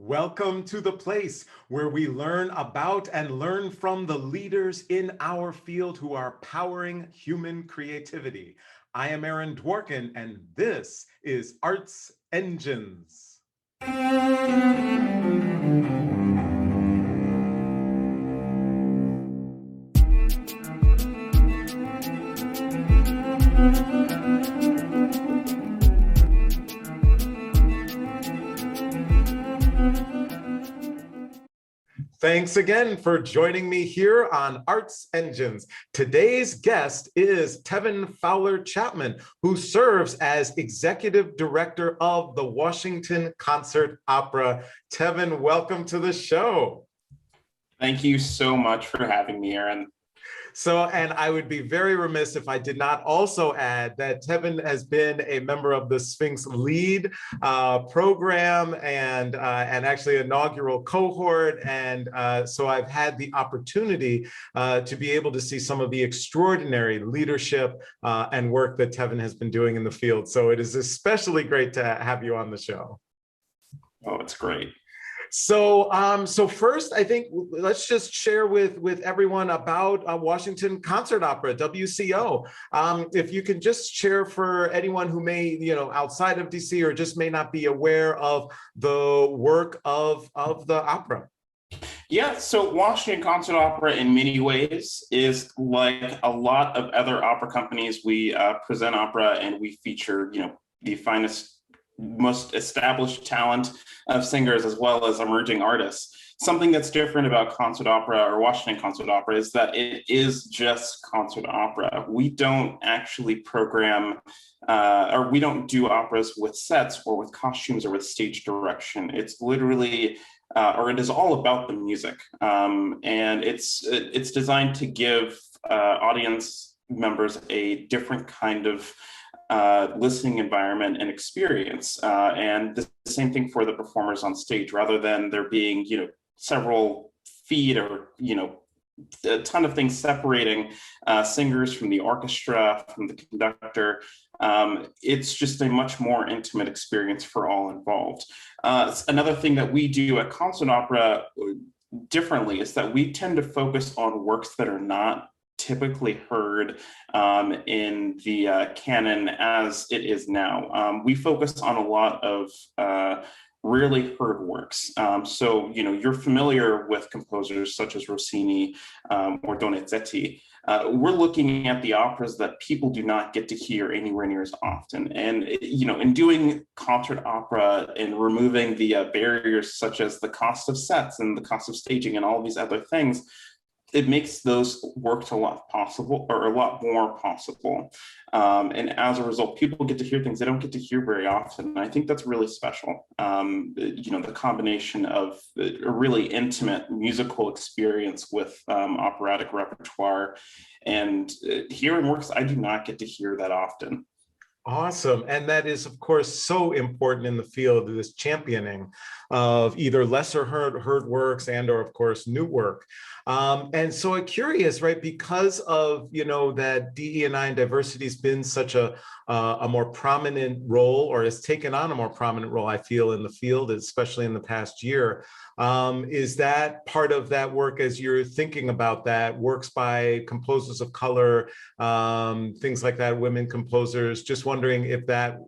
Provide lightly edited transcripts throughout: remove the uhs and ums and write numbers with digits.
Welcome to the place where we learn about and learn from the leaders in our field who are powering human creativity. I am Aaron Dworkin, and this is Arts Engines. Thanks again for joining me here on Arts Engines. Today's guest is Tehvon Fowler-Chapman, who serves as Executive Director of the Washington Concert Opera. Tehvon, welcome to the show. Thank you so much for having me, Aaron. And I would be very remiss if I did not also add that Tehvon has been a member of the Sphinx Lead program and actually inaugural cohort. And so I've had the opportunity to be able to see some of the extraordinary leadership and work that Tehvon has been doing in the field. So it is especially great to have you on the show. Oh, it's great. So first, I think let's just share with everyone about Washington Concert Opera, WCO. If you can just share for anyone who may, outside of DC or just may not be aware of the work of the opera. Yeah, so Washington Concert Opera in many ways is like a lot of other opera companies. We present opera and we feature, the finest, most established talent of singers as well as emerging artists. Something that's different about concert opera or Washington Concert Opera is that it is just concert opera. We don't actually program or we don't do operas with sets or with costumes or with stage direction. It's literally or it is all about the music, and it's designed to give audience members a different kind of listening environment and experience, and the same thing for the performers on stage. Rather than there being several feet or a ton of things separating singers from the orchestra, from the conductor, it's just a much more intimate experience for all involved. Another thing that we do at concert opera differently is that we tend to focus on works that are not typically heard in the canon as it is now. We focus on a lot of rarely heard works. So, you're familiar with composers such as Rossini or Donizetti. We're looking at the operas that people do not get to hear anywhere near as often. And, in doing concert opera and removing the barriers such as the cost of sets and the cost of staging and all of these other things, it makes those works a lot more possible. And as a result, people get to hear things they don't get to hear very often. And I think that's really special. The combination of a really intimate musical experience with operatic repertoire and hearing works I do not get to hear that often. Awesome. And that is, of course, so important in the field, this championing of either lesser heard works or, of course, new work. And so I'm curious, right, because of, that DE&I and diversity has been such a more prominent role, or has taken on a more prominent role, I feel, in the field, especially in the past year. Is that part of that work as you're thinking about that, works by composers of color, things like that, women composers? Just wondering if that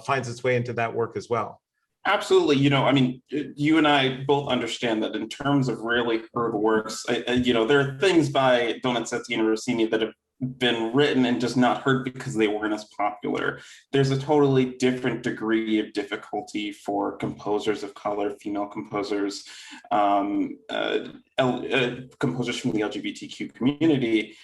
finds its way into that work as well. Absolutely. You and I both understand that in terms of rarely heard works, there are things by Donizetti and Rossini that have been written and just not heard because they weren't as popular. There's a totally different degree of difficulty for composers of color, female composers, composers from the LGBTQ community,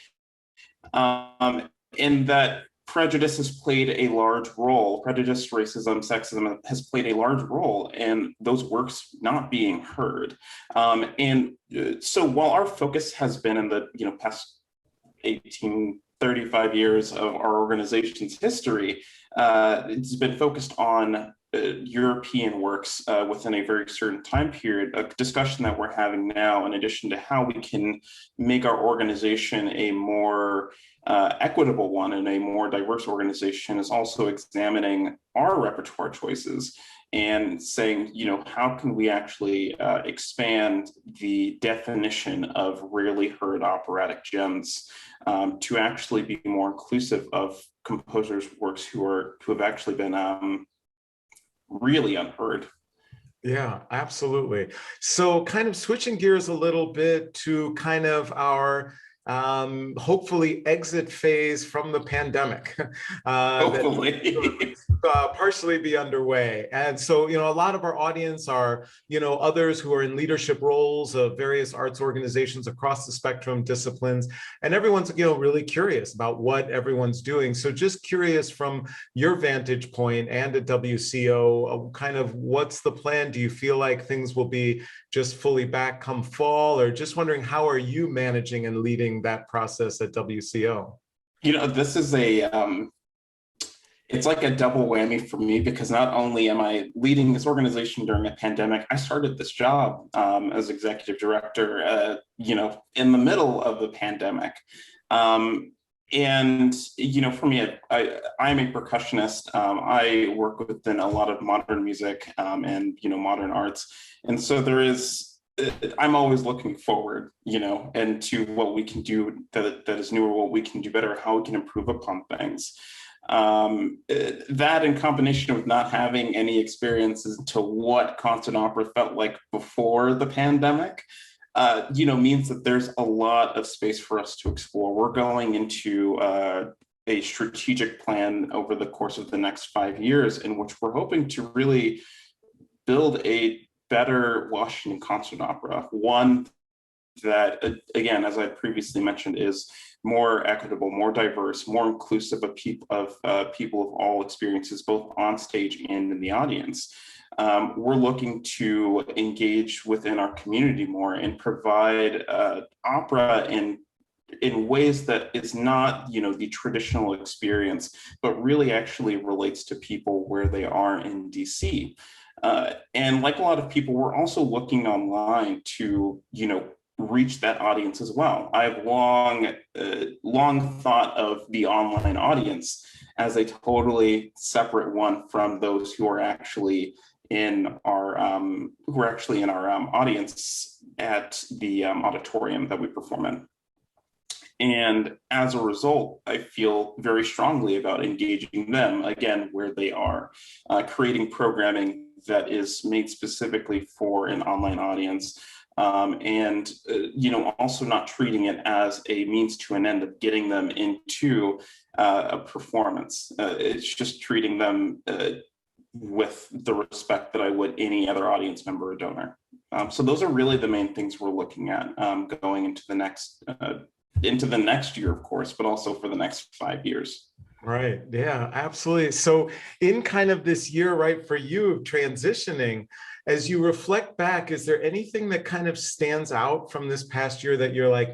in that prejudice has played a large role. Prejudice, racism, sexism has played a large role in those works not being heard. So while our focus has been in the past 35 years of our organization's history, it's been focused on European works within a very certain time period. A discussion that we're having now, in addition to how we can make our organization a more equitable one and a more diverse organization, is also examining our repertoire choices and saying, how can we actually expand the definition of rarely heard operatic gems to actually be more inclusive of composers' works who have actually been really unheard. Yeah, absolutely. So kind of switching gears a little bit to kind of our hopefully exit phase from the pandemic. Hopefully. Partially be underway. And so, a lot of our audience are, others who are in leadership roles of various arts organizations across the spectrum disciplines. And everyone's, really curious about what everyone's doing. So just curious from your vantage point and at WCO, kind of what's the plan? Do you feel like things will be just fully back come fall, or just wondering how are you managing and leading that process at WCO? This is it's like a double whammy for me, because not only am I leading this organization during a pandemic, I started this job as executive director, in the middle of the pandemic. And, for me, I'm a percussionist. I work within a lot of modern music and, modern arts. And so I'm always looking forward, and to what we can do that is newer, what we can do better, how we can improve upon things. That in combination with not having any experiences into what concert opera felt like before the pandemic, means that there's a lot of space for us to explore. We're going into a strategic plan over the course of the next 5 years, in which we're hoping to really build a better Washington concert opera, one that, again, as I previously mentioned, is more equitable, more diverse, more inclusive of people of all experiences, both on stage and in the audience. We're looking to engage within our community more and provide opera in ways that is not, the traditional experience, but really actually relates to people where they are in DC. And like a lot of people, we're also looking online to, reach that audience as well. I've long thought of the online audience as a totally separate one from those who are actually in our audience at the auditorium that we perform in. And as a result, I feel very strongly about engaging them, again, where they are, creating programming that is made specifically for an online audience, and also not treating it as a means to an end of getting them into a performance. It's just treating them with the respect that I would any other audience member or donor. So those are really the main things we're looking at going into the next year, of course, but also for the next 5 years. Right. Yeah, absolutely. So in kind of this year, right, for you of transitioning, as you reflect back, is there anything that kind of stands out from this past year that you're like,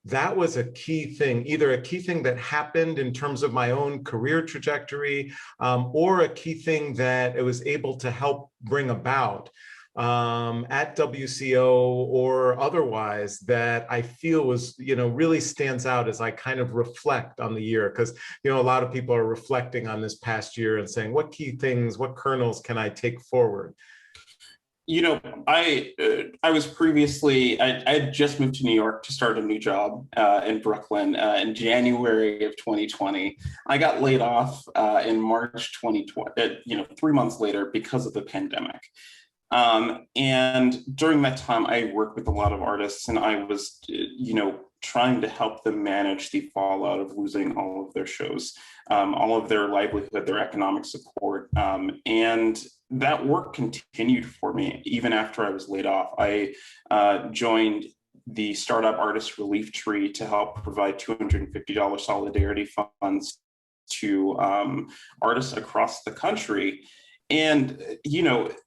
that was a key thing, either a key thing that happened in terms of my own career trajectory, or a key thing that it was able to help bring about at WCO or otherwise, that I feel was, really stands out as I kind of reflect on the year? Because, a lot of people are reflecting on this past year and saying, what key things, what kernels can I take forward? I was previously, I had just moved to New York to start a new job in Brooklyn in January of 2020. I got laid off in March 2020, 3 months later because of the pandemic. And during that time, I worked with a lot of artists, and I was, trying to help them manage the fallout of losing all of their shows, all of their livelihood, their economic support. And that work continued for me even after I was laid off. I joined the Startup Artist Relief Tree to help provide $250 solidarity funds to artists across the country. And,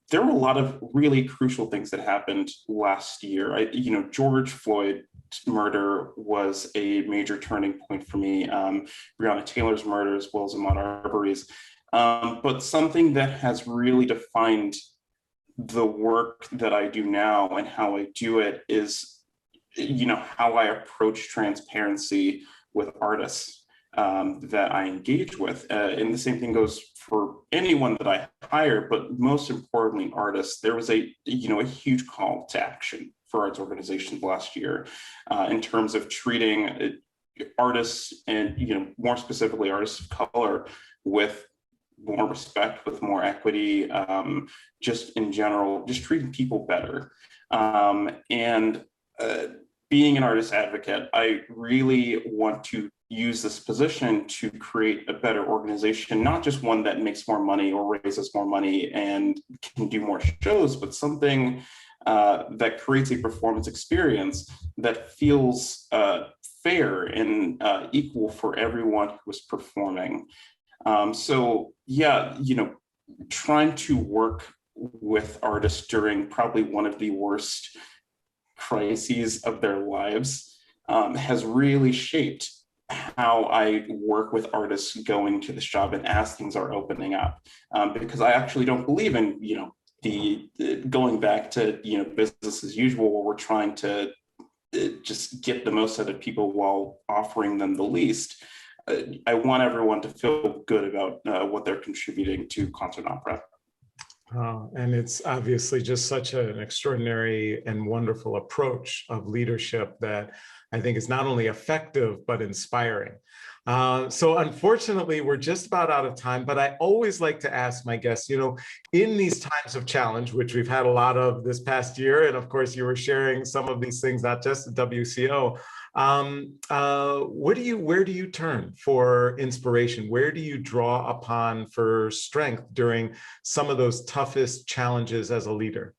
there were a lot of really crucial things that happened last year. George Floyd's murder was a major turning point for me. Breonna Taylor's murder, as well as Ahmaud Arbery's. But something that has really defined the work that I do now and how I do it is, how I approach transparency with artists. that I engage with. And the same thing goes for anyone that I hire, but most importantly, artists. There was a huge call to action for arts organizations last year in terms of treating artists and more specifically artists of color with more respect, with more equity, just in general, just treating people better. And being an artist advocate, I really want to use this position to create a better organization, not just one that makes more money or raises more money and can do more shows, but something that creates a performance experience that feels fair and equal for everyone who is performing. So yeah, trying to work with artists during probably one of the worst crises of their lives has really shaped how I work with artists going to this job and as things are opening up, because I actually don't believe in the going back to business as usual, where we're trying to just get the most out of people while offering them the least. I want everyone to feel good about what they're contributing to concert opera. And it's obviously just such an extraordinary and wonderful approach of leadership that I think is not only effective, but inspiring. So unfortunately, we're just about out of time, but I always like to ask my guests, in these times of challenge, which we've had a lot of this past year, and of course, you were sharing some of these things, not just at WCO, where do you turn for inspiration? Where do you draw upon for strength during some of those toughest challenges as a leader?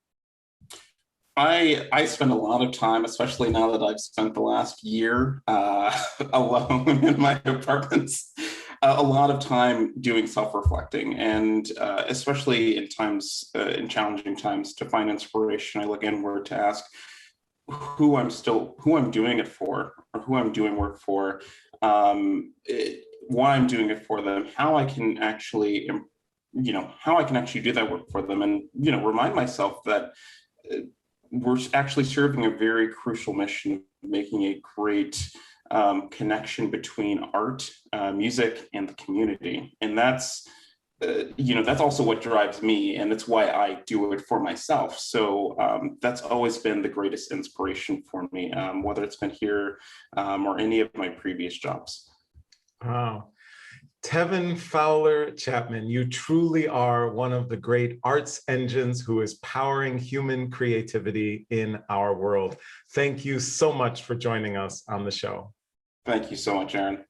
I spend a lot of time, especially now that I've spent the last year alone in my apartments, a lot of time doing self-reflecting, and especially in challenging times, to find inspiration, I look inward to ask who I'm doing it for, or who I'm doing work for, why I'm doing it for them, how I can actually, do that work for them, and remind myself that we're actually serving a very crucial mission of making a great connection between art, music, and the community. And that's also what drives me, and that's why I do it for myself. So that's always been the greatest inspiration for me, whether it's been here or any of my previous jobs. Wow. Tehvon Fowler-Chapman, you truly are one of the great arts engines who is powering human creativity in our world. Thank you so much for joining us on the show. Thank you so much, Aaron.